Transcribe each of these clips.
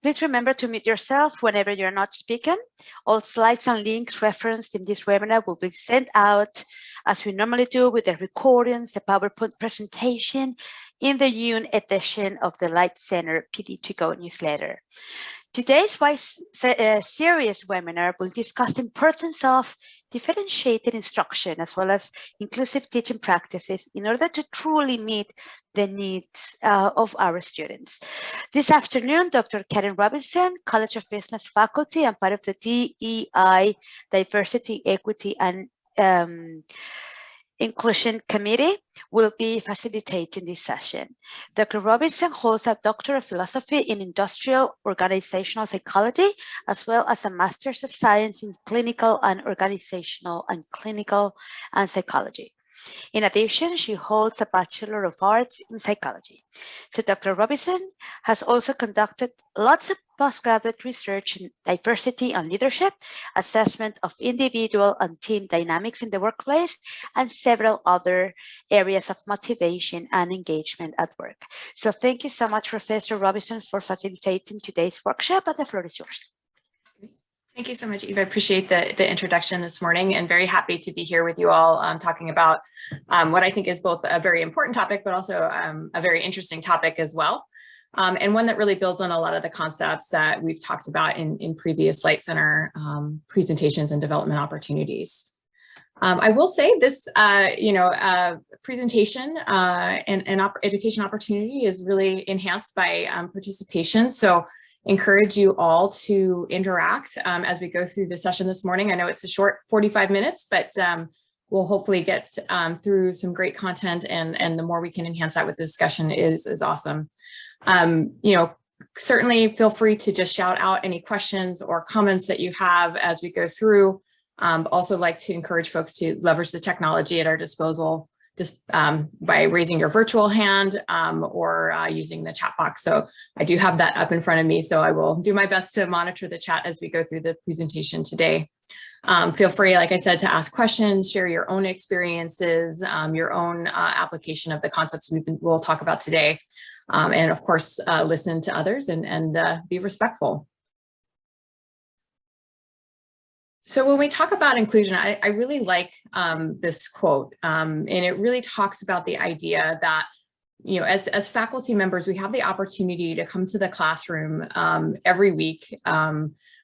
Please remember to mute yourself whenever you're not speaking. All slides and links referenced in this webinar will be sent out as we normally do with the recordings, the PowerPoint presentation in the June edition of the Light Center PD2Go newsletter. Today's series webinar will discuss the importance of differentiated instruction as well as inclusive teaching practices in order to truly meet the needs of our students. This afternoon, Dr. Karen Robinson, College of Business faculty and part of the DEI, Diversity, Equity, and Inclusion Committee, will be facilitating this session. Dr. Robinson holds a Doctor of Philosophy in Industrial Organizational Psychology, as well as a Master's of Science in Clinical and Organizational and Psychology. In addition, she holds a Bachelor of Arts in Psychology. So Dr. Robinson has also conducted lots of postgraduate research in diversity and leadership, assessment of individual and team dynamics in the workplace, and several other areas of motivation and engagement at work. So thank you so much, Professor Robinson, for facilitating today's workshop, and the floor is yours. Thank you so much, Eva. I appreciate the introduction this morning, and very happy to be here with you all talking about what I think is both a very important topic, but also a very interesting topic as well. And one that really builds on a lot of the concepts that we've talked about in previous Light Center presentations and development opportunities. I will say this, presentation and education opportunity is really enhanced by participation. So encourage you all to interact as we go through the session this morning. I know it's a short 45 minutes, but we'll hopefully get through some great content, and the more we can enhance that with the discussion is awesome. Certainly feel free to just shout out any questions or comments that you have as we go through. Also like to encourage folks to leverage the technology at our disposal, just by raising your virtual hand or using the chat box. So I do have that up in front of me, so I will do my best to monitor the chat as we go through the presentation today. Feel free, like I said, to ask questions, share your own experiences, your own application of the concepts we'll talk about today. And of course, listen to others and be respectful. So when we talk about inclusion, I really like this quote, and it really talks about the idea that, as faculty members, we have the opportunity to come to the classroom every week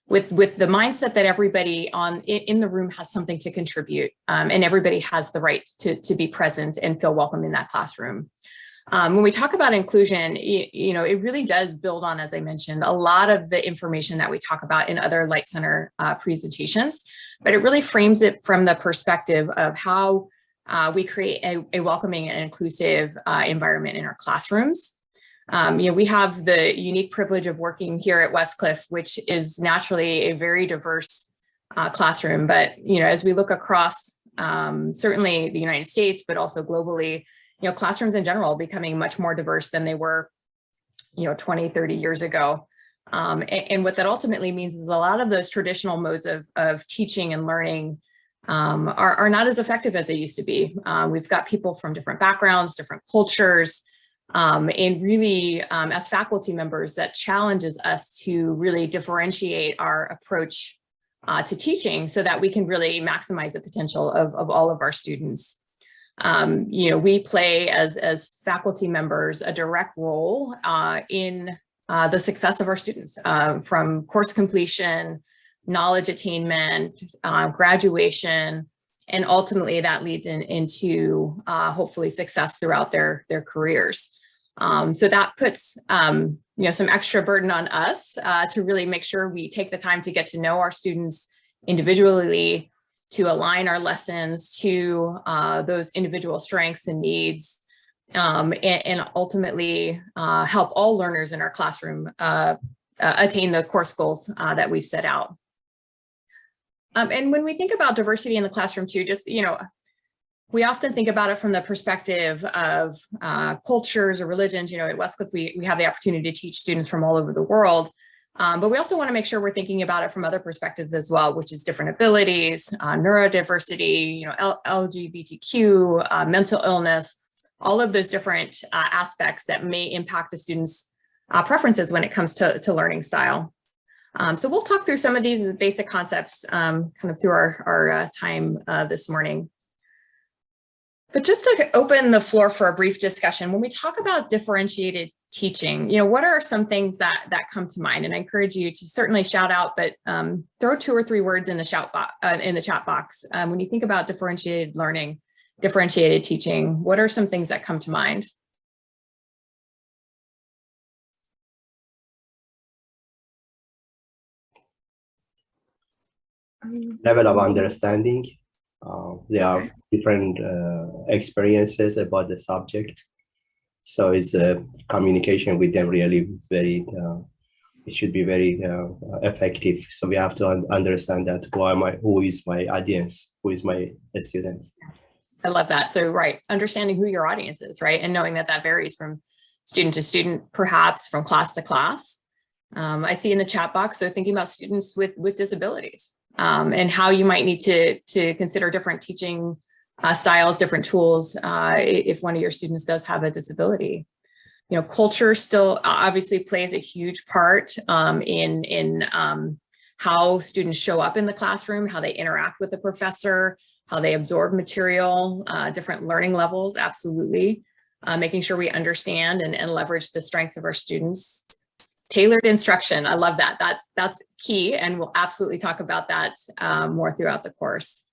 with the mindset that everybody in the room has something to contribute, and everybody has the right to be present and feel welcome in that classroom. When we talk about inclusion, it really does build on, as I mentioned, a lot of the information that we talk about in other Light Center presentations, but it really frames it from the perspective of how we create a welcoming and inclusive environment in our classrooms. We have the unique privilege of working here at Westcliff, which is naturally a very diverse classroom. But, as we look across certainly the United States, but also globally, classrooms in general becoming much more diverse than they were, 20, 30 years ago. And what that ultimately means is a lot of those traditional modes of teaching and learning are not as effective as they used to be. We've got people from different backgrounds, different cultures, and really, as faculty members, that challenges us to really differentiate our approach to teaching so that we can really maximize the potential of all of our students. We play as faculty members a direct role in the success of our students, from course completion, knowledge attainment, graduation, and ultimately that leads into hopefully success throughout their careers. So that puts some extra burden on us to really make sure we take the time to get to know our students individually, to align our lessons to those individual strengths and needs, and ultimately help all learners in our classroom attain the course goals that we've set out. And when we think about diversity in the classroom too, we often think about it from the perspective of cultures or religions. At Westcliff, we have the opportunity to teach students from all over the world. But we also want to make sure we're thinking about it from other perspectives as well, which is different abilities, neurodiversity, LGBTQ, mental illness, all of those different aspects that may impact a student's preferences when it comes to learning style. So we'll talk through some of these basic concepts kind of through our time this morning. But just to open the floor for a brief discussion, when we talk about differentiated teaching, what are some things that come to mind? And I encourage you to certainly shout out, but throw 2 or 3 words in the chat box. When you think about differentiated learning, differentiated teaching, what are some things that come to mind? Level of understanding. There are different experiences about the subject. So it's communication with them really is very, it should be very effective. So we have to understand that who is my audience, who is my students. I love that. So, right, understanding who your audience is, right? And knowing that varies from student to student, perhaps from class to class. I see in the chat box, so thinking about students with disabilities and how you might need to consider different teaching styles, different tools, if one of your students does have a disability. Culture still obviously plays a huge part in how students show up in the classroom, how they interact with the professor, how they absorb material, different learning levels, absolutely. Making sure we understand and leverage the strengths of our students. Tailored instruction, I love that. That's key, and we'll absolutely talk about that more throughout the course.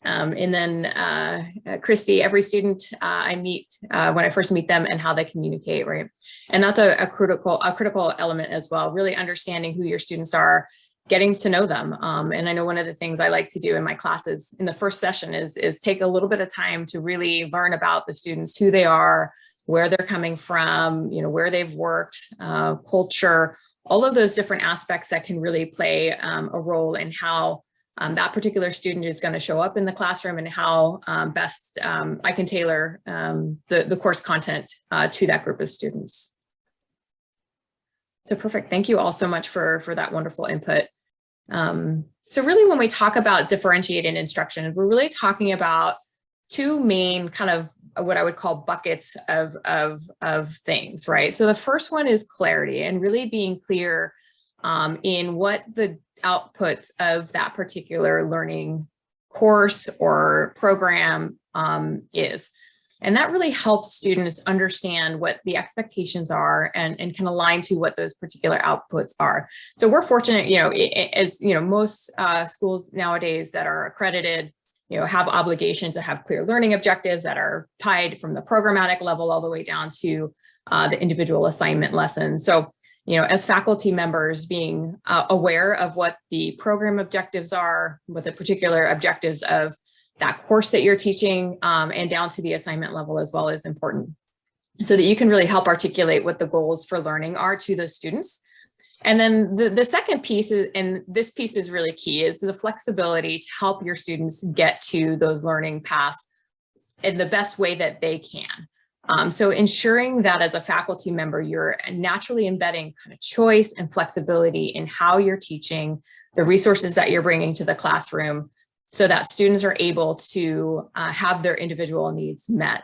And then Christy, every student I meet when I first meet them and how they communicate, right? And that's a critical element as well, really understanding who your students are, getting to know them. And I know one of the things I like to do in my classes in the first session is take a little bit of time to really learn about the students, who they are, where they're coming from, where they've worked, culture, all of those different aspects that can really play a role in how that particular student is going to show up in the classroom and how best I can tailor the course content to that group of students. So perfect. Thank you all so much for that wonderful input. So really, when we talk about differentiated instruction, we're really talking about 2 main kind of what I would call buckets of things, right? So the first one is clarity, and really being clear in what the outputs of that particular learning course or program is. And that really helps students understand what the expectations are and can align to what those particular outputs are. So we're fortunate, as most schools nowadays that are accredited, have obligations to have clear learning objectives that are tied from the programmatic level all the way down to the individual assignment lesson. So, as faculty members, being aware of what the program objectives are, what the particular objectives of that course that you're teaching, and down to the assignment level as well is important, so that you can really help articulate what the goals for learning are to those students. And then the second piece is, and this piece is really key, is the flexibility to help your students get to those learning paths in the best way that they can. So ensuring that as a faculty member, you're naturally embedding kind of choice and flexibility in how you're teaching, the resources that you're bringing to the classroom, so that students are able to have their individual needs met.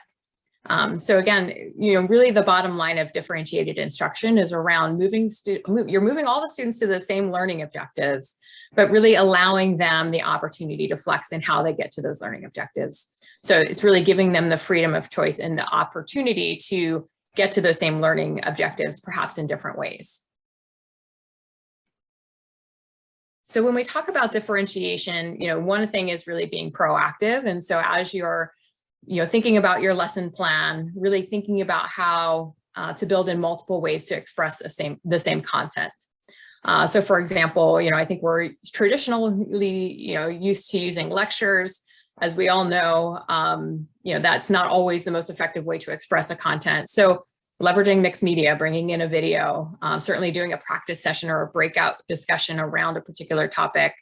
So again, really the bottom line of differentiated instruction is around you're moving all the students to the same learning objectives, but really allowing them the opportunity to flex in how they get to those learning objectives. So it's really giving them the freedom of choice and the opportunity to get to those same learning objectives, perhaps in different ways. So when we talk about differentiation, one thing is really being proactive. And so as you're thinking about your lesson plan, really thinking about how to build in multiple ways to express the same content. So for example, I think we're traditionally, used to using lectures. As we all know, that's not always the most effective way to express a content. So leveraging mixed media, bringing in a video, certainly doing a practice session or a breakout discussion around a particular topic.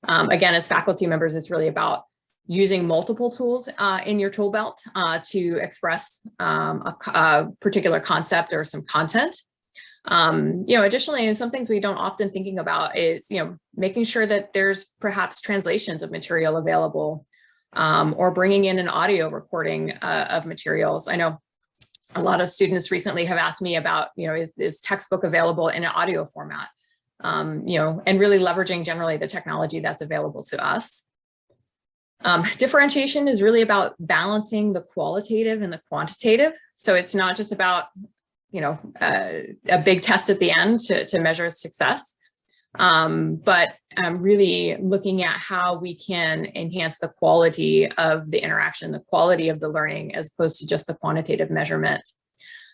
Again, as faculty members, it's really about using multiple tools in your tool belt to express a particular concept or some content. Additionally, and some things we don't often thinking about is, making sure that there's perhaps translations of material available, or bringing in an audio recording of materials. I know A lot of students recently have asked me about, is textbook available in an audio format? And really leveraging generally the technology that's available to us. Differentiation is really about balancing the qualitative and the quantitative. So it's not just about, a big test at the end to measure success, but really looking at how we can enhance the quality of the interaction, the quality of the learning, as opposed to just the quantitative measurement.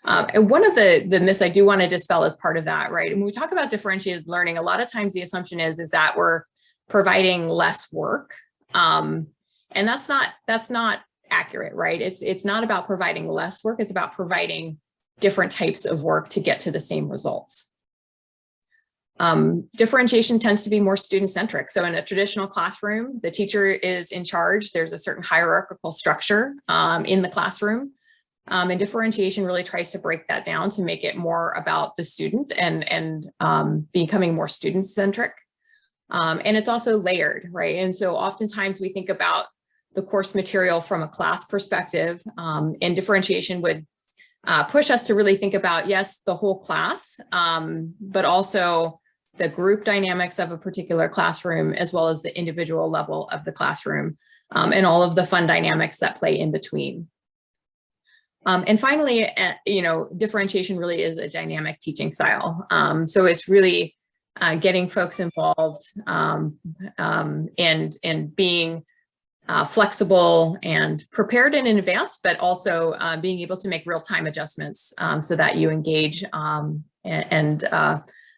And one of the myths I do want to dispel as part of that, right? And when we talk about differentiated learning, a lot of times the assumption is that we're providing less work. And that's not accurate, right? It's not about providing less work. It's about providing different types of work to get to the same results. Differentiation tends to be more student-centric. So in a traditional classroom, the teacher is in charge. There's a certain hierarchical structure in the classroom. And differentiation really tries to break that down to make it more about the student and becoming more student-centric. And it's also layered, right? And so oftentimes we think about the course material from a class perspective, and differentiation would push us to really think about, yes, the whole class, but also the group dynamics of a particular classroom, as well as the individual level of the classroom, and all of the fun dynamics that play in between. And finally, differentiation really is a dynamic teaching style. So it's really getting folks involved and being flexible and prepared in advance, but also being able to make real-time adjustments so that you engage and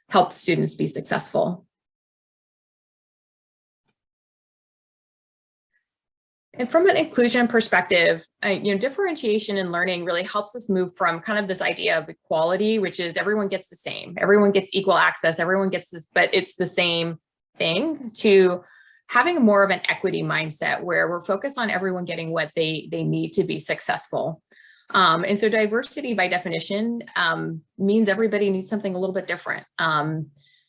help students be successful. And from an inclusion perspective, differentiation in learning really helps us move from kind of this idea of equality, which is everyone gets the same, everyone gets equal access, everyone gets this, but it's the same thing, to having more of an equity mindset where we're focused on everyone getting what they need to be successful. And so diversity by definition means everybody needs something a little bit different.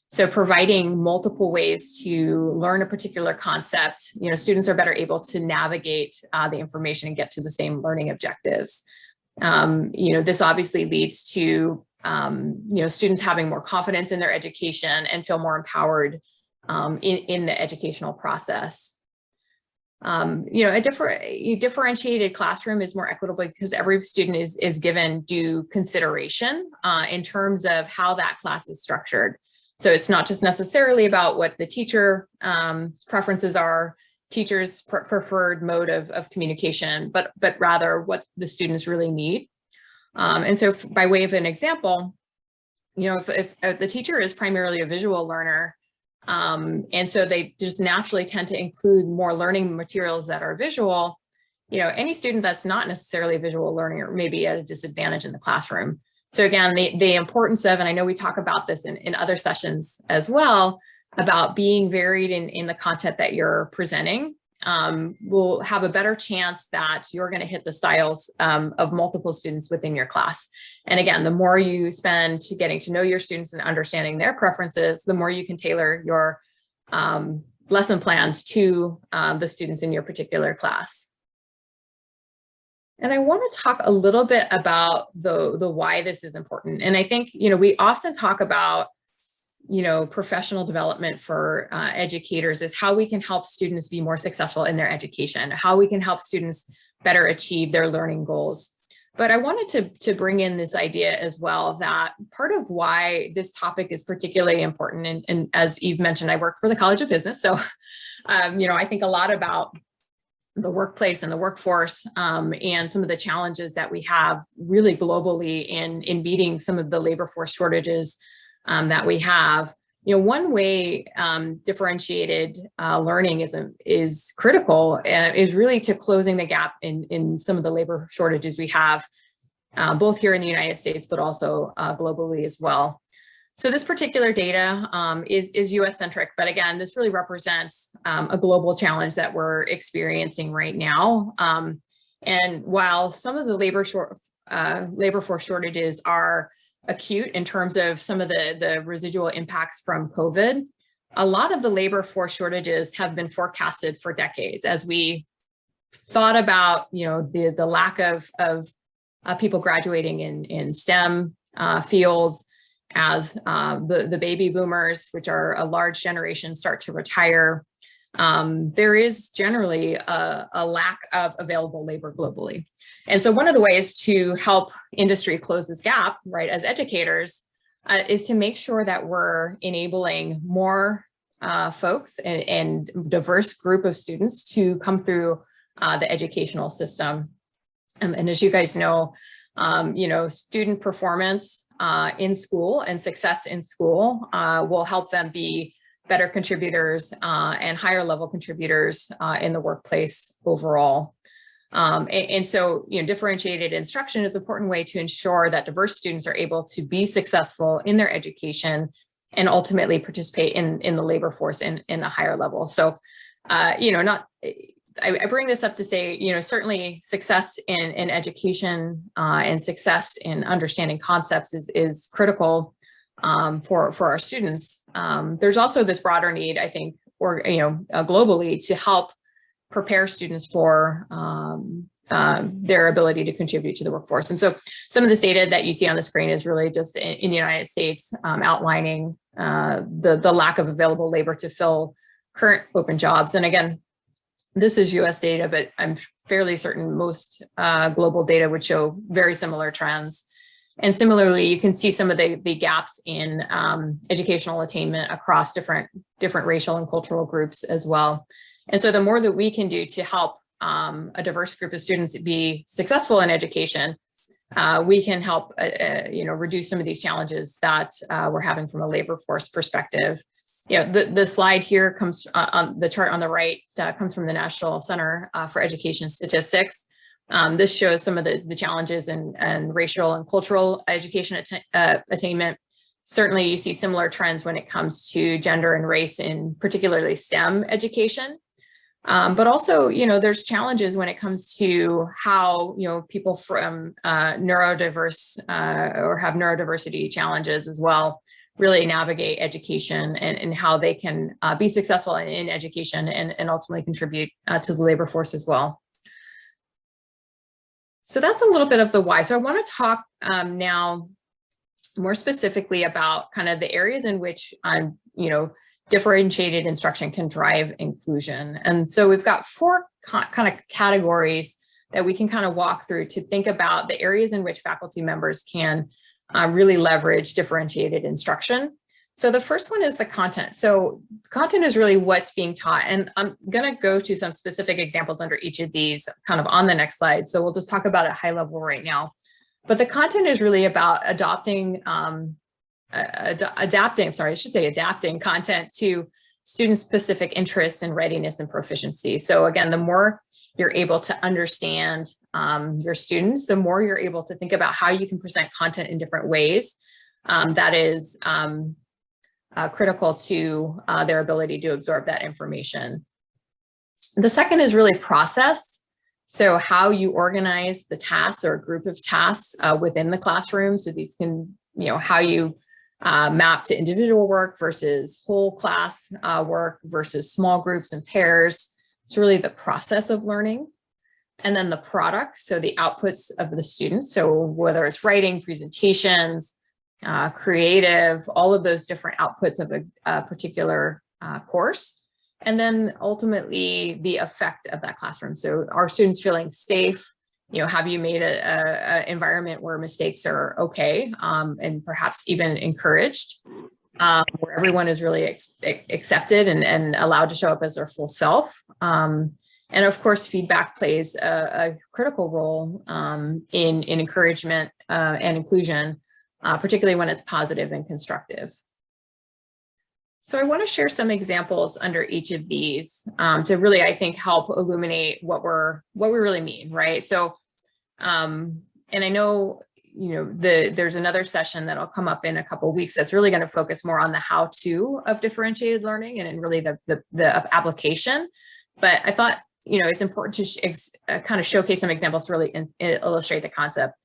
So providing multiple ways to learn a particular concept, students are better able to navigate the information and get to the same learning objectives. This obviously leads to, students having more confidence in their education and feel more empowered in the educational process. A differentiated classroom is more equitable because every student is given due consideration in terms of how that class is structured. So it's not just necessarily about what the teacher preferences are, teachers' preferred mode of communication, but rather what the students really need. And so by way of an example, if the teacher is primarily a visual learner, and so they just naturally tend to include more learning materials that are visual, any student that's not necessarily a visual learner may be at a disadvantage in the classroom. So again, the importance of, and I know we talk about this in other sessions as well, about being varied in the content that you're presenting, will have a better chance that you're going to hit the styles of multiple students within your class. And again, the more you spend getting to know your students and understanding their preferences, the more you can tailor your lesson plans to the students in your particular class. And I want to talk a little bit about the why this is important. And I think, we often talk about, professional development for educators is how we can help students be more successful in their education, how we can help students better achieve their learning goals. But I wanted to bring in this idea as well, that part of why this topic is particularly important, and as Eve mentioned, I work for the College of Business. So, I think a lot about the workplace and the workforce, and some of the challenges that we have really globally in meeting some of the labor force shortages that we have. One way differentiated learning is critical is really to closing the gap in some of the labor shortages we have, both here in the United States, but also globally as well. So this particular data is US centric, but again, this really represents a global challenge that we're experiencing right now. And while some of the labor force shortages are acute in terms of some of the residual impacts from COVID, a lot of the labor force shortages have been forecasted for decades as we thought about, the lack of people graduating in STEM fields, as the baby boomers, which are a large generation, start to retire. There is generally a lack of available labor globally. And so one of the ways to help industry close this gap, right, as educators, is to make sure that we're enabling more folks and diverse group of students to come through the educational system. And as you guys know, student performance in school and success in school will help them be better contributors and higher level contributors in the workplace overall. And so, differentiated instruction is an important way to ensure that diverse students are able to be successful in their education and ultimately participate in the labor force in a higher level. So, I bring this up to say, certainly success in education and success in understanding concepts is critical for our students. There's also this broader need, I think, globally, to help prepare students for their ability to contribute to the workforce. And so some of this data that you see on the screen is really just in the United States outlining the lack of available labor to fill current open jobs. And again, this is US data, but I'm fairly certain most global data would show very similar trends. And similarly, you can see some of the gaps in educational attainment across different racial and cultural groups as well. And so the more that we can do to help a diverse group of students be successful in education, we can help reduce some of these challenges that we're having from a labor force perspective. The slide here comes on the chart on the right, comes from the National Center for Education Statistics. This shows some of the challenges in racial and cultural education attainment. Certainly you see similar trends when it comes to gender and race in particularly STEM education. But also, there's challenges when it comes to how, people from neurodiverse or have neurodiversity challenges as well, really navigate education and how they can be successful in education and ultimately contribute to the labor force as well. So that's a little bit of the why. So I want to talk now more specifically about kind of the areas in which differentiated instruction can drive inclusion. And so we've got four kind of categories that we can kind of walk through to think about the areas in which faculty members can really leverage differentiated instruction. So the first one is the content. So content is really what's being taught. And I'm going to go to some specific examples under each of these kind of on the next slide. So we'll just talk about it high level right now. But the content is really about adapting content to student-specific interests and readiness and proficiency. So again, the more you're able to understand your students, the more you're able to think about how you can present content in different ways that is critical to their ability to absorb that information. The second is really process. So how you organize the tasks or a group of tasks within the classroom. So these can, how you map to individual work versus whole class work versus small groups and pairs. It's really the process of learning. And then the product, so the outputs of the students. So whether it's writing, presentations, creative, all of those different outputs of a particular course. And then ultimately the effect of that classroom. So are students feeling safe? Have you made an environment where mistakes are okay and perhaps even encouraged, where everyone is really accepted and allowed to show up as their full self? And of course, feedback plays a critical role in encouragement and inclusion, particularly when it's positive and constructive. So I want to share some examples under each of these to really, I think, help illuminate what we really mean, right? So, and I know, there's another session that'll come up in a couple of weeks that's really going to focus more on the how-to of differentiated learning and really the application. But I thought, it's important to kind of showcase some examples to really illustrate the concept.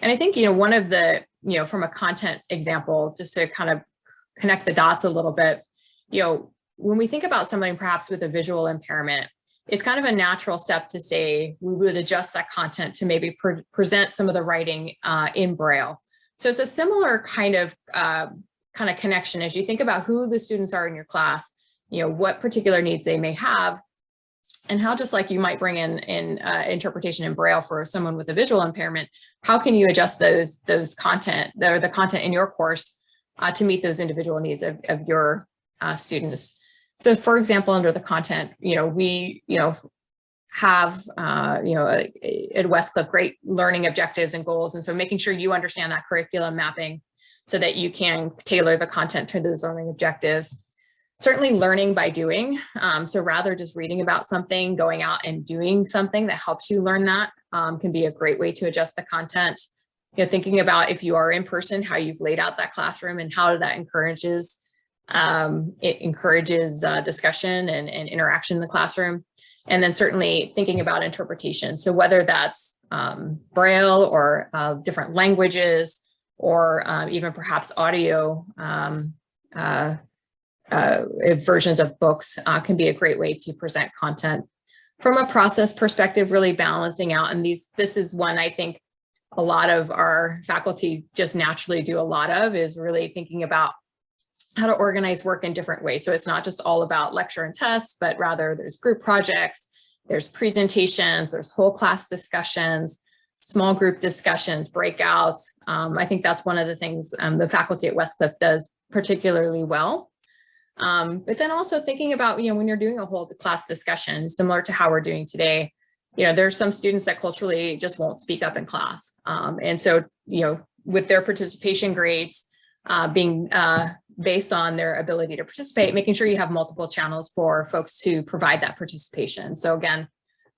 And I think, one of the, from a content example, just to kind of connect the dots a little bit, when we think about somebody perhaps with a visual impairment, it's kind of a natural step to say we would adjust that content to maybe present some of the writing in Braille. So it's a similar kind of connection as you think about who the students are in your class, what particular needs they may have, and how, just like you might bring in interpretation in Braille for someone with a visual impairment, how can you adjust those content, or the content in your course to meet those individual needs of your students. So for example, under the content, we, have, at Westcliff, great learning objectives and goals. And so making sure you understand that curriculum mapping so that you can tailor the content to those learning objectives. Certainly learning by doing. So rather just reading about something, going out and doing something that helps you learn that can be a great way to adjust the content. Thinking about, if you are in person, how you've laid out that classroom and how that encourages discussion and interaction in the classroom. And then certainly thinking about interpretation. So whether that's Braille or different languages, or even perhaps audio versions of books can be a great way to present content. From a process perspective, really balancing out, and this is one I think a lot of our faculty just naturally do a lot of, is really thinking about how to organize work in different ways. So it's not just all about lecture and tests, but rather there's group projects, there's presentations, there's whole class discussions, small group discussions, breakouts. I think that's one of the things the faculty at Westcliff does particularly well. But then also thinking about, when you're doing a whole class discussion, similar to how we're doing today, there's some students that culturally just won't speak up in class. And so, with their participation grades being based on their ability to participate, making sure you have multiple channels for folks to provide that participation. So again,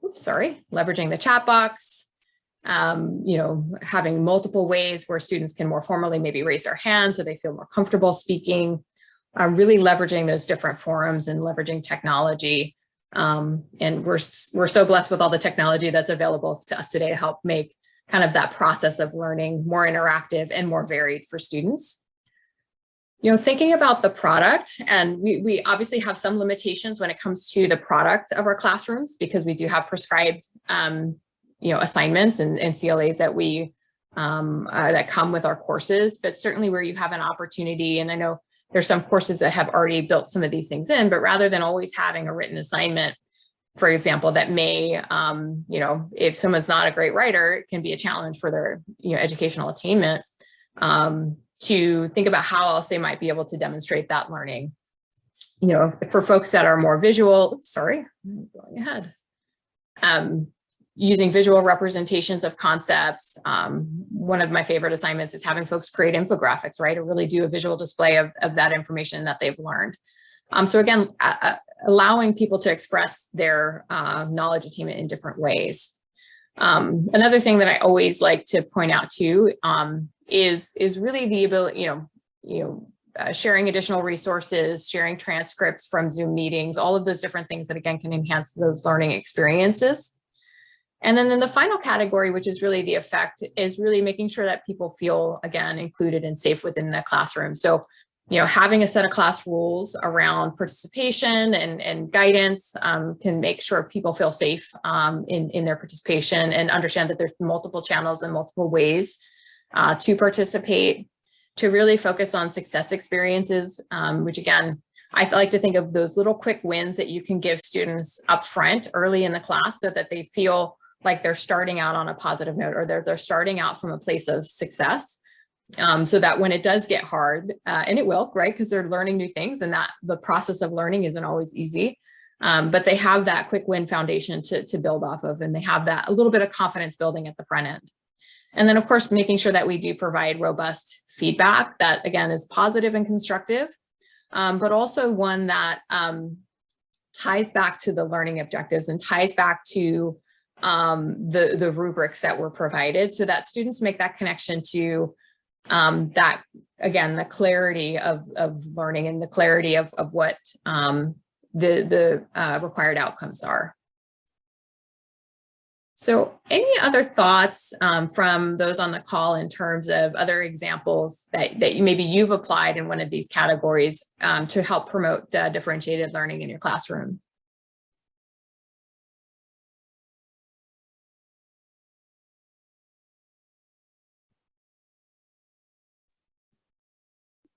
leveraging the chat box, having multiple ways where students can more formally maybe raise their hand so they feel more comfortable speaking, really leveraging those different forums and leveraging technology. And we're so blessed with all the technology that's available to us today to help make kind of that process of learning more interactive and more varied for students. Thinking about the product, and we obviously have some limitations when it comes to the product of our classrooms, because we do have prescribed, assignments and CLAs that we that come with our courses, but certainly where you have an opportunity, and I know there's some courses that have already built some of these things in, but rather than always having a written assignment, for example, that may, if someone's not a great writer, it can be a challenge for their, educational attainment, to think about how else they might be able to demonstrate that learning. For folks that are more visual, going ahead. Using visual representations of concepts. One of my favorite assignments is having folks create infographics, right? Or really do a visual display of that information that they've learned. So again, allowing people to express their knowledge attainment in different ways. Another thing that I always like to point out too is really the ability, sharing additional resources, sharing transcripts from Zoom meetings, all of those different things that again can enhance those learning experiences. And then the final category, which is really the effect, is really making sure that people feel, again, included and safe within the classroom. So, having a set of class rules around participation and guidance can make sure people feel safe in their participation, and understand that there's multiple channels and multiple ways to participate, to really focus on success experiences, which again, I like to think of those little quick wins that you can give students up front early in the class so that they feel like they're starting out on a positive note, or they're starting out from a place of success, so that when it does get hard, and it will, right? Because they're learning new things, and that the process of learning isn't always easy, but they have that quick win foundation to build off of, and they have that a little bit of confidence building at the front end. And then of course, making sure that we do provide robust feedback that again is positive and constructive, but also one that ties back to the learning objectives and ties back to the rubrics that were provided, so that students make that connection to that, again, the clarity of learning and the clarity of what the required outcomes are. So any other thoughts from those on the call in terms of other examples that maybe you've applied in one of these categories to help promote differentiated learning in your classroom?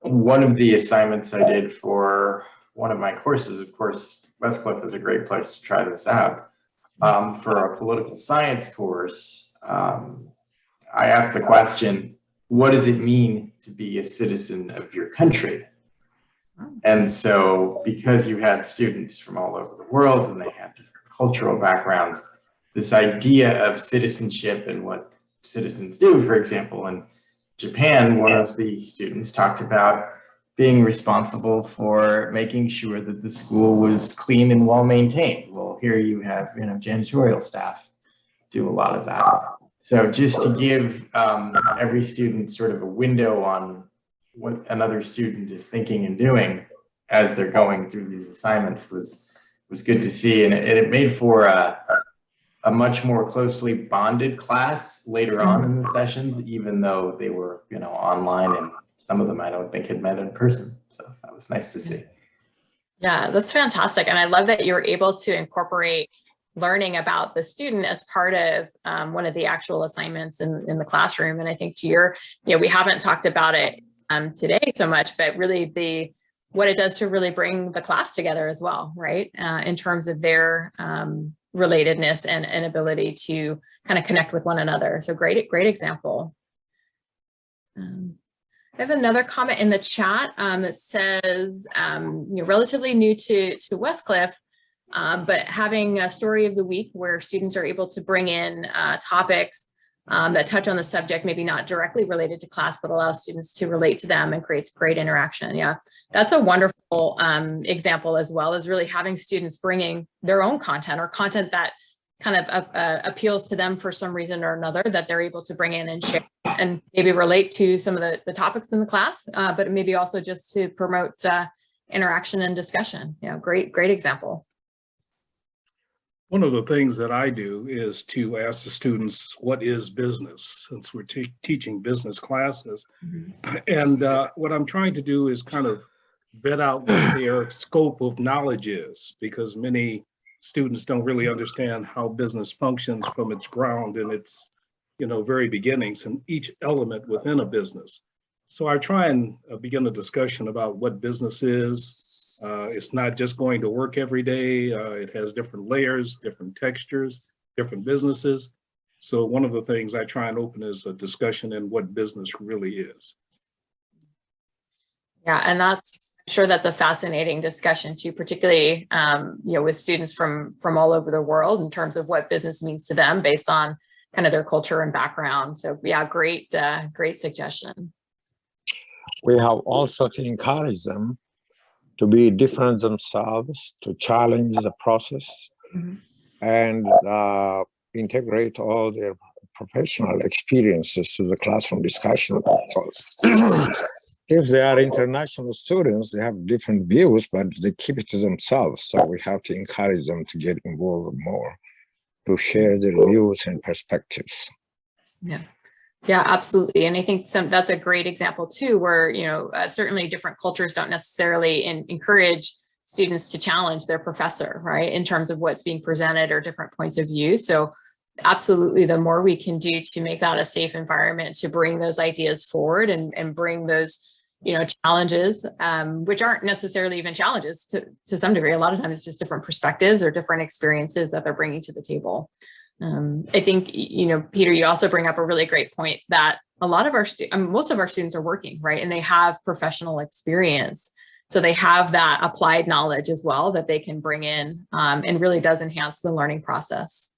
one of the assignments I did for one of my courses, of course, Westcliff is a great place to try this out. For our political science course, I asked the question, what does it mean to be a citizen of your country? And so because you had students from all over the world and they had different cultural backgrounds, this idea of citizenship and what citizens do, for example, in Japan, one of the students talked about being responsible for making sure that the school was clean and well maintained. Well, here you have, janitorial staff do a lot of that. So just to give every student sort of a window on what another student is thinking and doing as they're going through these assignments was good to see, and it made for a much more closely bonded class later on in the sessions, even though they were, online, and some of them I don't think had met in person. So that was nice to see. Yeah, that's fantastic. And I love that you were able to incorporate learning about the student as part of one of the actual assignments in the classroom. And I think to your, we haven't talked about it today so much, but really what it does to really bring the class together as well, right? In terms of their relatedness and ability to kind of connect with one another. So great example. I have another comment in the chat that says, relatively new to Westcliff, but having a story of the week where students are able to bring in topics that touch on the subject, maybe not directly related to class, but allow students to relate to them and creates great interaction. Yeah, that's a wonderful example, as well as really having students bringing their own content or content that kind of appeals to them for some reason or another, that they're able to bring in and share and maybe relate to some of the topics in the class, but maybe also just to promote interaction and discussion. Yeah, great example. One of the things that I do is to ask the students, what is business, since we're teaching business classes. Mm-hmm. And what I'm trying to do is kind of vet out what their scope of knowledge is, because many students don't really understand how business functions from its ground and its, very beginnings and each element within a business. So I try and begin a discussion about what business is. It's not just going to work every day. It has different layers, different textures, different businesses. So one of the things I try and open is a discussion in what business really is. Yeah, and I'm sure that's a fascinating discussion too, particularly with students from all over the world in terms of what business means to them based on kind of their culture and background. So yeah, great suggestion. We have also to encourage them to be different themselves, to challenge the process, mm-hmm. and integrate all their professional experiences to the classroom discussion. If they are international students, they have different views, but they keep it to themselves. So we have to encourage them to get involved more, to share their views and perspectives. Yeah, absolutely. And I think that's a great example too, where, certainly different cultures don't necessarily encourage students to challenge their professor, right, in terms of what's being presented or different points of view. So absolutely, the more we can do to make that a safe environment to bring those ideas forward and bring those, challenges, which aren't necessarily even challenges to some degree. A lot of times it's just different perspectives or different experiences that they're bringing to the table. I think, Peter, you also bring up a really great point that a lot of most of our students are working, right? And they have professional experience. So they have that applied knowledge as well that they can bring in and really does enhance the learning process.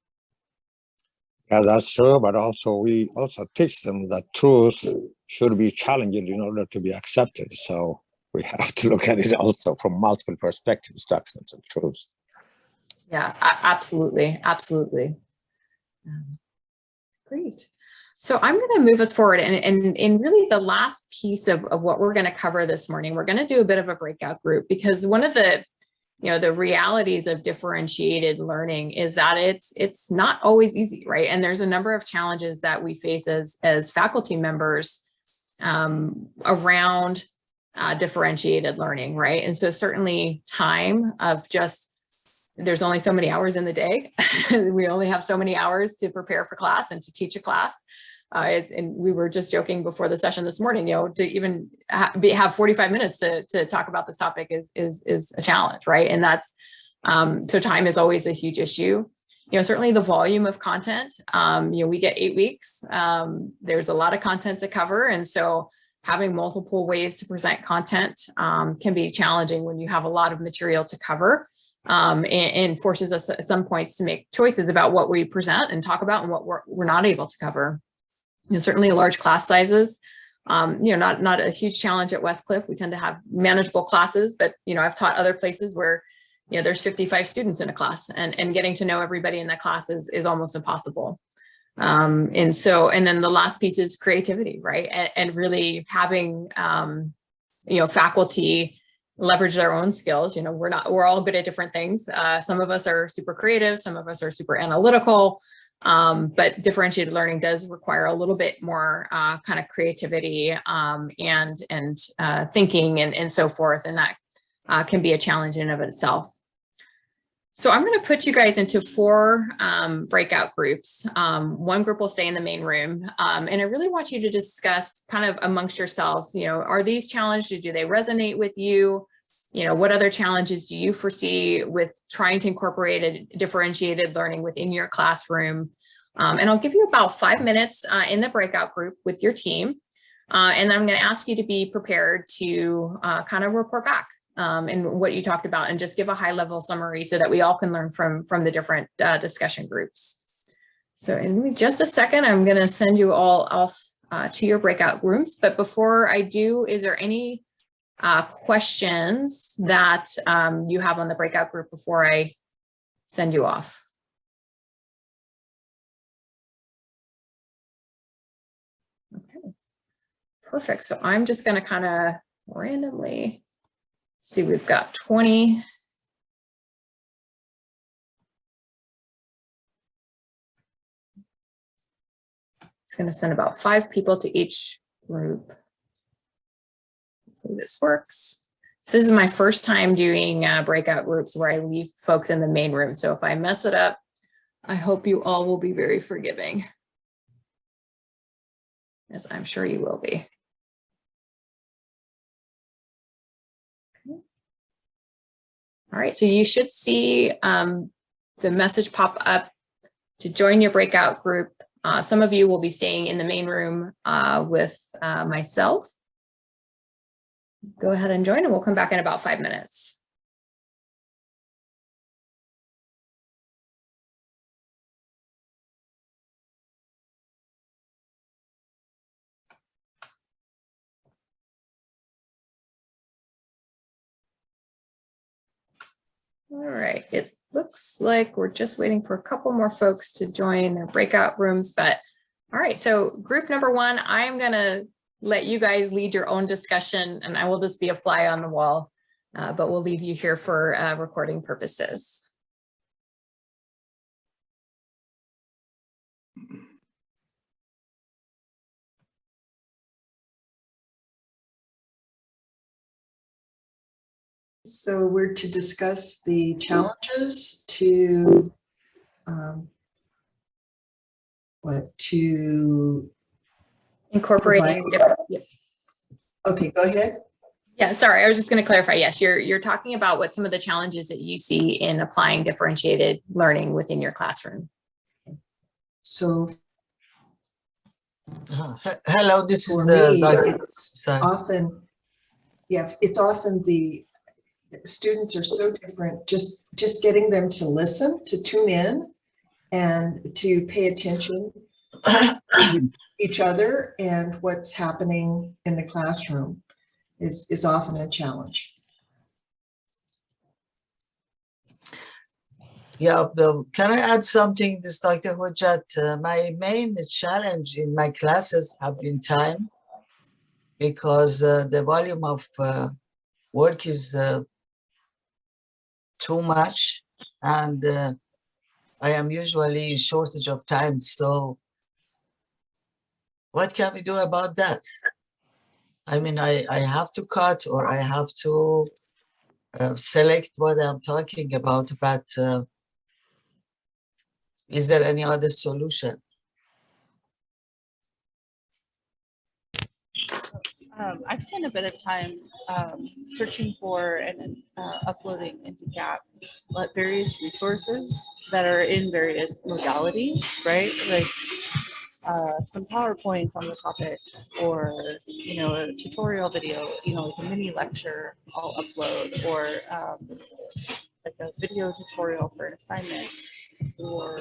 Yeah, that's true. But also we also teach them that truth should be challenged in order to be accepted. So we have to look at it also from multiple perspectives to accept some truth. Yeah, absolutely. Absolutely. Great. So I'm going to move us forward and really the last piece of what we're going to cover this morning, we're going to do a bit of a breakout group, because one of the, the realities of differentiated learning is that it's not always easy, right? And there's a number of challenges that we face as faculty members around differentiated learning, right? And so certainly time of just, there's only so many hours in the day. We only have so many hours to prepare for class and to teach a class. And we were just joking before the session this morning, to even have 45 minutes to talk about this topic is a challenge, right? And that's, so time is always a huge issue. Certainly the volume of content, we get 8 weeks. There's a lot of content to cover. And so having multiple ways to present content can be challenging when you have a lot of material to cover, and forces us at some points to make choices about what we present and talk about and what we're not able to cover. Certainly large class sizes, not a huge challenge at Westcliff. We tend to have manageable classes, but, I've taught other places where, there's 55 students in a class, and getting to know everybody in that class is almost impossible. And then the last piece is creativity, right? And really having, faculty leverage their own skills. We're all good at different things. Some of us are super creative, some of us are super analytical, but differentiated learning does require a little bit more kind of creativity and thinking and so forth. And that can be a challenge in and of itself. So I'm going to put you guys into 4 breakout groups. One group will stay in the main room. And I really want you to discuss kind of amongst yourselves, are these challenges, do they resonate with you? What other challenges do you foresee with trying to incorporate a differentiated learning within your classroom? And I'll give you about 5 minutes in the breakout group with your team. And I'm going to ask you to be prepared to kind of report back and what you talked about, and just give a high level summary so that we all can learn from the different discussion groups. So in just a second, I'm going to send you all off to your breakout rooms. But before I do, is there any questions that you have on the breakout group before I send you off? Okay, perfect. So I'm just going to kind of randomly see, we've got 20. It's going to send about 5 people to each group. Hopefully this works. So this is my first time doing breakout groups where I leave folks in the main room. So if I mess it up, I hope you all will be very forgiving, as I'm sure you will be. All right, so you should see the message pop up to join your breakout group. Some of you will be staying in the main room with myself. Go ahead and join, and we'll come back in about 5 minutes. All right, it looks like we're just waiting for a couple more folks to join their breakout rooms, but all right, so group number 1, I'm gonna let you guys lead your own discussion, and I will just be a fly on the wall, but we'll leave you here for recording purposes. So we're to discuss the challenges to Incorporating different. Okay, go ahead. Yeah, sorry, I was just going to clarify. Yes, you're talking about what some of the challenges that you see in applying differentiated learning within your classroom. So hello, this is it's often the students are so different. Just getting them to listen, to tune in, and to pay attention to each other and what's happening in the classroom is often a challenge. Yeah, can I add something, this Dr. Hujat? My main challenge in my classes have been time, because the volume of work is too much, and I am usually in shortage of time. So what can we do about that? I mean, I have to cut, or I have to select what I'm talking about, but is there any other solution? I've spent a bit of time searching for and uploading into Gap various resources that are in various modalities, right? Like some PowerPoints on the topic, or a tutorial video, like a mini lecture I'll upload, or like a video tutorial for an assignment, or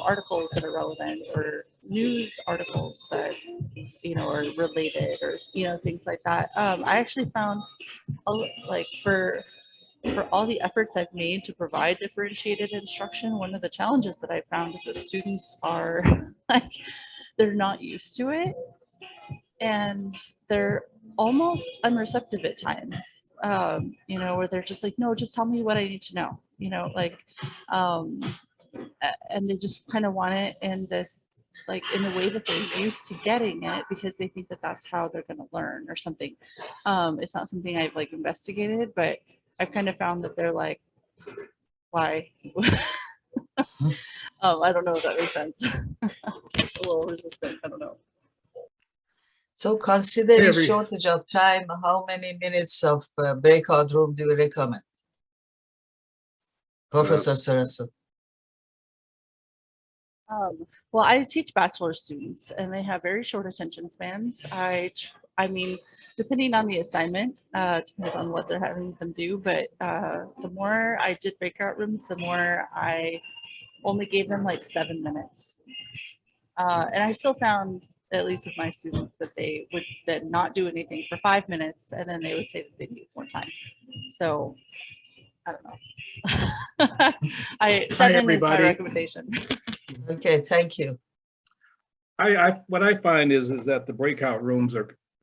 articles that are relevant, or news articles that are related, or things like that. I actually found like for all the efforts I've made to provide differentiated instruction, one of the challenges that I found is that students are like, they're not used to it, and they're almost unreceptive at times. Where they're just like, no, just tell me what I need to know, and they just kind of want it in this, like in the way that they're used to getting it, because they think that that's how they're going to learn or something. It's not something I've like investigated, but I've kind of found that they're like, why? I don't know if that makes sense. A little resistant, I don't know. So considering Every- shortage of time, how many minutes of breakout room do you recommend? Professor Sarasu. Well, I teach bachelor students, and they have very short attention spans. I mean, depending on the assignment, depends on what they're having them do, but the more I did breakout rooms, the more I only gave them like 7 minutes. And I still found, at least with my students, that they would then not do anything for 5 minutes, and then they would say that they need more time. So I don't know. 7 is my everybody. recommendation. Okay, thank you. What I find is that the breakout rooms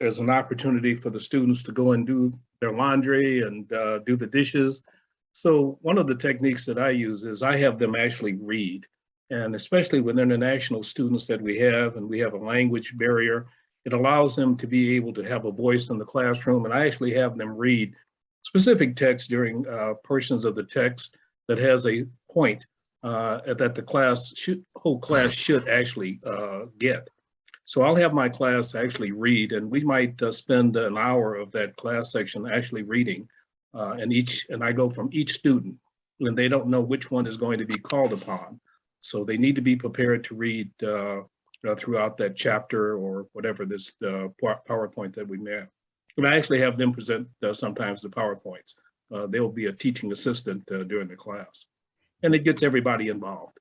there's an opportunity for the students to go and do their laundry and do the dishes. So one of the techniques that I use is I have them actually read. And especially with international students that we have, and we have a language barrier, it allows them to be able to have a voice in the classroom. And I actually have them read specific text during portions of the text that has a point that the whole class should actually get. So I'll have my class actually read, and we might spend an hour of that class section actually reading, and I go from each student, and they don't know which one is going to be called upon. So they need to be prepared to read throughout that chapter or whatever this PowerPoint that we have. And I actually have them present sometimes the PowerPoints. They'll be a teaching assistant during the class, and it gets everybody involved.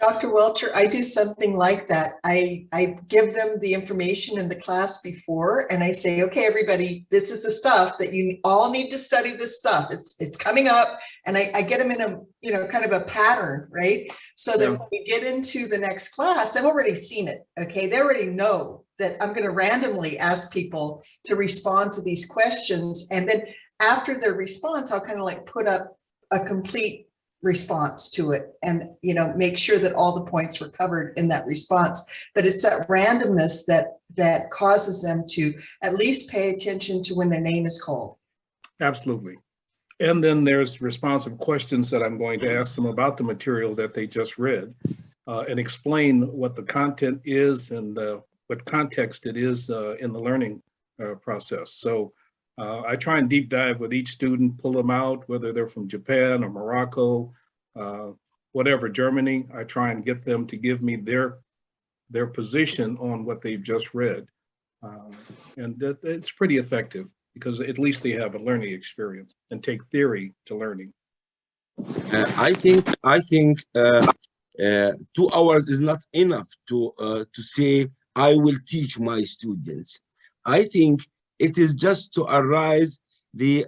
Dr. Welter, I do something like that. I give them the information in the class before, and I say, okay, everybody, this is the stuff that you all need to study. This stuff, it's coming up, and I get them in a kind of a pattern, right? So that when we get into the next class, they've already seen it. Okay, they already know that I'm going to randomly ask people to respond to these questions, and then after their response, I'll kind of like put up a complete response to it, and make sure that all the points were covered in that response. But it's that randomness that causes them to at least pay attention to when their name is called. Absolutely. And then there's responsive questions that I'm going to ask them about the material that they just read, and explain what the content is and what context it is in the learning process. So I try and deep dive with each student, pull them out, whether they're from Japan or Morocco, whatever, Germany. I try and get them to give me their position on what they've just read. And it's pretty effective, because at least they have a learning experience and take theory to learning. I think 2 hours is not enough to say I will teach my students. I think it is just to arise the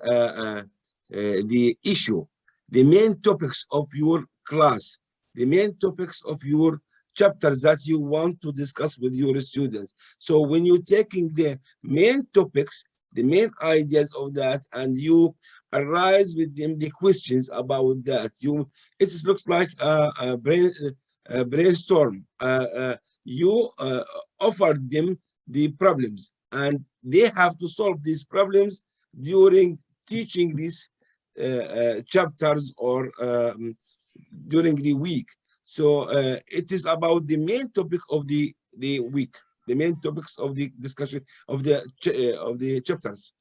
issue, the main topics of your class, the main topics of your chapters that you want to discuss with your students. So when you're taking the main topics, the main ideas of that, and you arise with them the questions about that, it looks like a brainstorm. You offer them the problems, and they have to solve these problems during teaching these chapters or during the week. So it is about the main topic of the week. the main topics of the discussion of the chapters.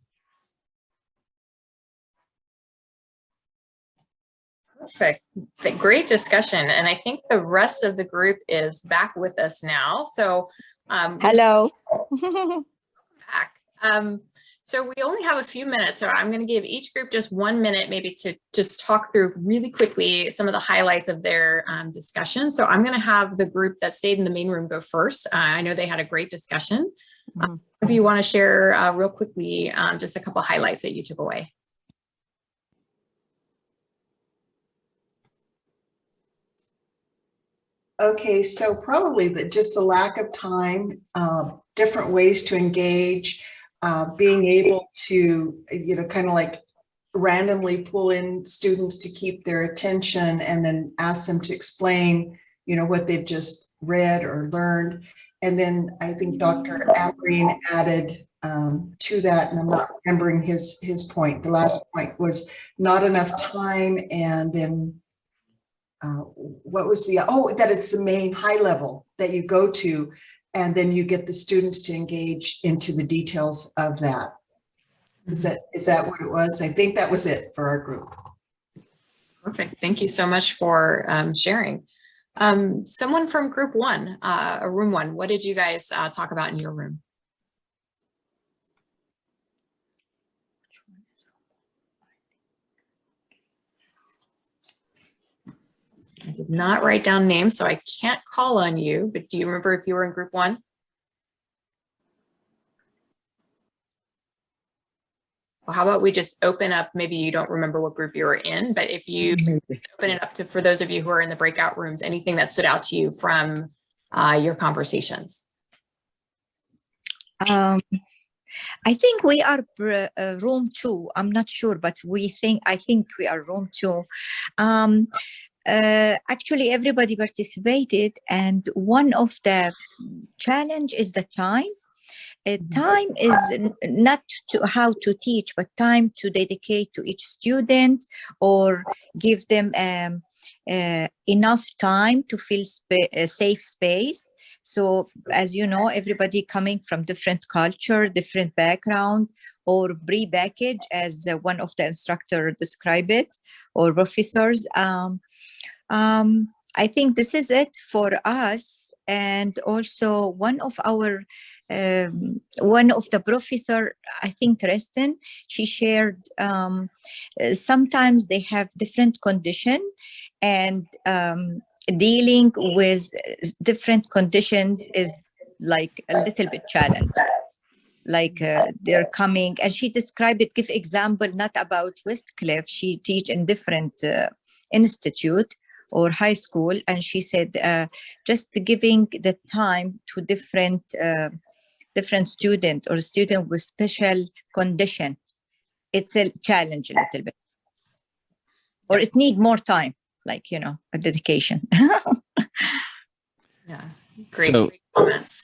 Perfect. Great discussion. And I think the rest of the group is back with us now. So hello. Back. So we only have a few minutes, so I'm going to give each group just 1 minute maybe to just talk through really quickly some of the highlights of their discussion. So I'm going to have the group that stayed in the main room go first. I know they had a great discussion. If you want to share real quickly just a couple of highlights that you took away. Okay, so probably just the lack of time, different ways to engage, being able to, kind of like randomly pull in students to keep their attention and then ask them to explain, what they've just read or learned. And then I think Dr. Abreen added to that, and I'm not remembering his point. The last point was not enough time, and then what was that it's the main high level that you go to, and then you get the students to engage into the details of that. Is that what it was? I think that was it for our group. Perfect. Thank you so much for sharing. Someone from group one, room one, what did you guys talk about in your room? I did not write down names, so I can't call on you, but do you remember if you were in group one? Well, how about we just open up, maybe you don't remember what group you were in, but if you open it up to, for those of you who are in the breakout rooms, anything that stood out to you from your conversations? I think we are room 2. I'm not sure, but I think we are room 2. Actually, everybody participated, and one of the challenge is the time. Time is not how to teach, but time to dedicate to each student, or give them enough time to feel a safe space. So as you know, everybody coming from different culture, different background, or pre-package, as one of the instructor described it, or professors. I think this is it for us. And also one of the professor, I think Kristen, she shared sometimes they have different condition, and dealing with different conditions is like a little bit challenge. Like they're coming, and she described it, give example, not about Westcliff. She teach in different institute or high school, and she said just giving the time to different student or student with special condition, it's a challenge a little bit, or it need more time, like a dedication. Yeah, great comments.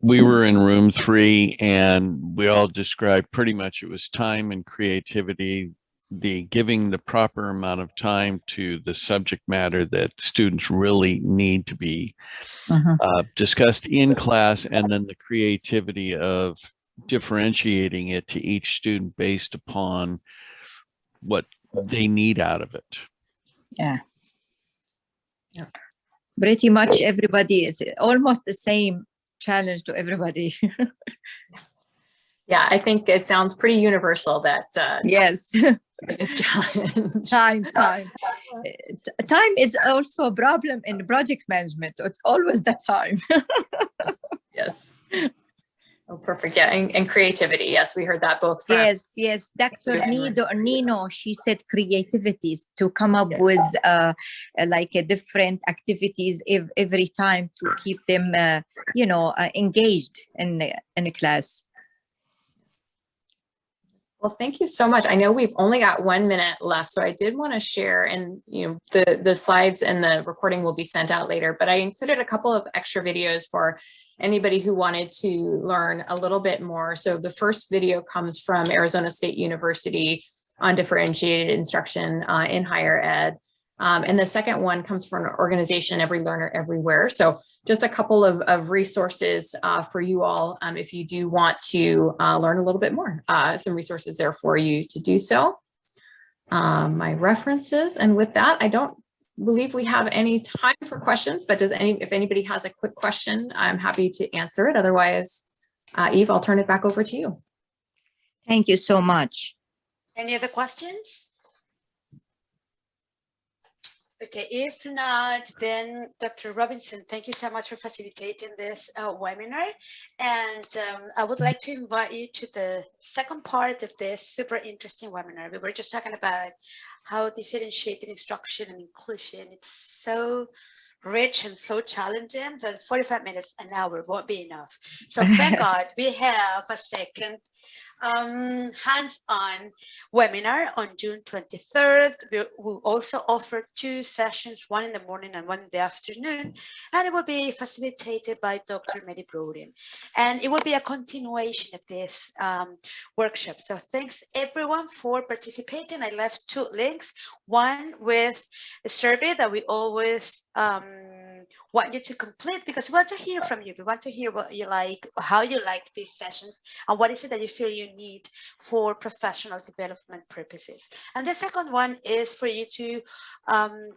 We were in room 3, and we all described pretty much it was time and creativity, the giving the proper amount of time to the subject matter that students really need to be discussed in class, and then the creativity of differentiating it to each student based upon what they need out of it. Yeah. Pretty much everybody is almost the same challenge to everybody. Yeah, I think it sounds pretty universal that yes. Time is also a problem in project management. It's always the time. Yes. Oh, perfect. Yeah, and creativity. Yes, we heard that both. Yes. Dr. Nino, she said creativities to come up with like a different activities every time to keep them, engaged in a class. Well, thank you so much. I know we've only got 1 minute left, so I did want to share, and the slides and the recording will be sent out later, but I included a couple of extra videos for anybody who wanted to learn a little bit more. So the first video comes from Arizona State University on differentiated instruction in higher ed. And the second one comes from an organization, Every Learner Everywhere. So just a couple of resources for you all if you do want to learn a little bit more. Some resources there for you to do so. My references, and with that, I don't believe we have any time for questions, but if anybody has a quick question, I'm happy to answer it. Otherwise, Eve, I'll turn it back over to you. Thank you so much. Any other questions? Okay, if not, then Dr. Robinson, thank you so much for facilitating this webinar. And I would like to invite you to the second part of this super interesting webinar. We were just talking about how differentiated instruction and inclusion, it's so rich and so challenging that 45 minutes, an hour won't be enough. So thank God we have a second hands-on webinar on June 23rd. We'll also offer 2 sessions, one in the morning and one in the afternoon, and it will be facilitated by Dr. Mary Broden. And it will be a continuation of this workshop. So thanks everyone for participating. I left 2 links, one with a survey that we always want you to complete, because we want to hear from you. We want to hear what you like, how you like these sessions, and what is it that you feel you need for professional development purposes. And the second one is for you to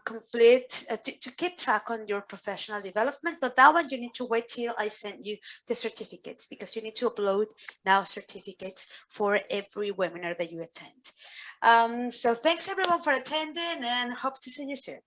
complete, to keep track on your professional development, but that one you need to wait till I send you the certificates, because you need to upload now certificates for every webinar that you attend. So thanks everyone for attending, and hope to see you soon.